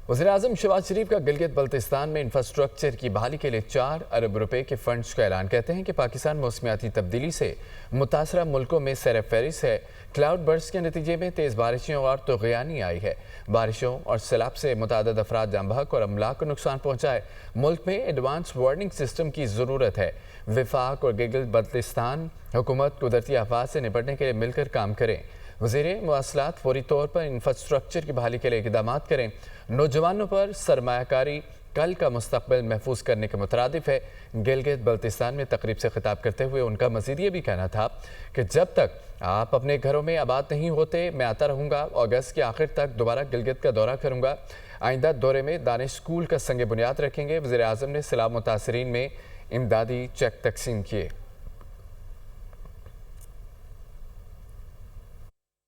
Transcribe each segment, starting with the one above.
वज़ीर-ए-आज़म शहबाज शरीफ का गिलगित बल्तिस्तान में इंफ्रास्ट्रक्चर की बहाली के लिए 4 अरब रुपए के फंड्स का ऐलान। कहते हैं कि पाकिस्तान मौसमियाती तब्दीली से मुतासरा मुल्कों में सैर फहरिस्त है। क्लाउड बर्स्ट के नतीजे में तेज़ बारिशों और तुग़यानी आई है। बारिशों और सैलाब से मुतअद्दिद अफराद जान बहक और अमलाक को नुकसान पहुँचा है। मुल्क में एडवांस वार्निंग सिस्टम की ज़रूरत है। वफाक और गिलगित बल्तिस्तान हुकूमत कुदरती आफात से निपटने के लिए मिलकर काम करें। वज़ीर मवासलात फौरी तौर पर इंफ्रास्ट्रक्चर की बहाली के लिए इक़दाम करें। नौजवानों पर सरमायाकारी कल का मुस्तक़बिल महफूज करने के मुतरादिफ है। गिलगित बल्तिस्तान में तकरीब से खिताब करते हुए उनका मज़ीद ये भी कहना था कि जब तक आप अपने घरों में आबाद नहीं होते मैं आता रहूँगा। अगस्त के आखिर तक दोबारा गिलगित का दौरा करूँगा। आइंदा दौरे में दानिश स्कूल का संग बुनियाद रखेंगे। वज़ीर-ए-आज़म ने सैलाब मुतासरीन में इमदादी चेक तकसीम किए।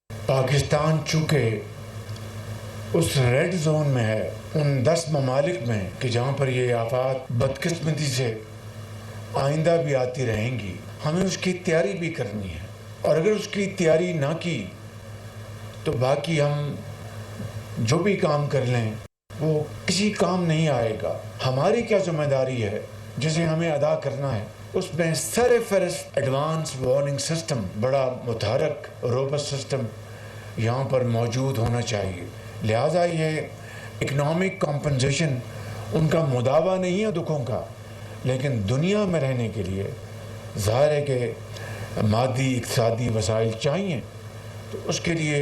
पाकिस्तान चूँकि उस रेड जोन में है, उन 10 ममालिक में कि जहाँ पर ये आफात बदकिस्मती से आइंदा भी आती रहेंगी, हमें उसकी तैयारी भी करनी है। और अगर उसकी तैयारी ना की तो बाकी हम जो भी काम कर लें वो किसी काम नहीं आएगा। हमारी क्या जिम्मेदारी है जिसे हमें अदा करना है, उसमें सर फहरिस्त एडवांस वार्निंग सिस्टम, बड़ा मुतहरक रोबस्ट सिस्टम यहाँ पर मौजूद होना चाहिए। लिहाजा ये इकनॉमिक कॉम्पनसेशन उनका मुदावा नहीं है दुखों का, लेकिन दुनिया में रहने के लिए ज़ाहिर है कि मादी इक़्तिसादी वसाइल चाहिए, तो उसके लिए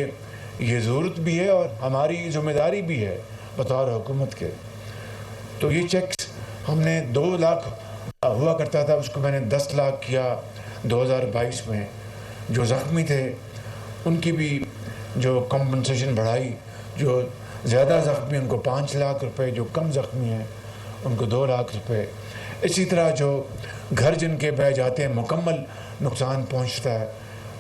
ये ज़रूरत भी है और हमारी ज़िम्मेदारी भी है बतौर हुकूमत के। तो ये चेक्स हमने 2 लाख हुआ करता था, उसको मैंने 10 लाख किया 2022 में। जो ज़ख्मी थे उनकी भी जो कॉम्पनसेशन बढ़ाई, जो ज़्यादा ज़ख्मी उनको 5 लाख रुपए, जो कम ज़ख्मी हैं उनको 2 लाख रुपए। इसी तरह जो घर जिनके बह जाते हैं, मुकम्मल नुकसान पहुंचता है,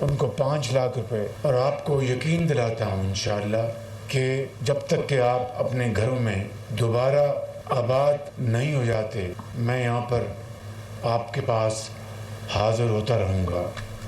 उनको 5 लाख रुपए। और आपको यकीन दिलाता हूँ इंशाअल्लाह कि जब तक कि आप अपने घरों में दोबारा आबाद नहीं हो जाते, मैं यहाँ पर आपके पास हाज़िर होता रहूँगा।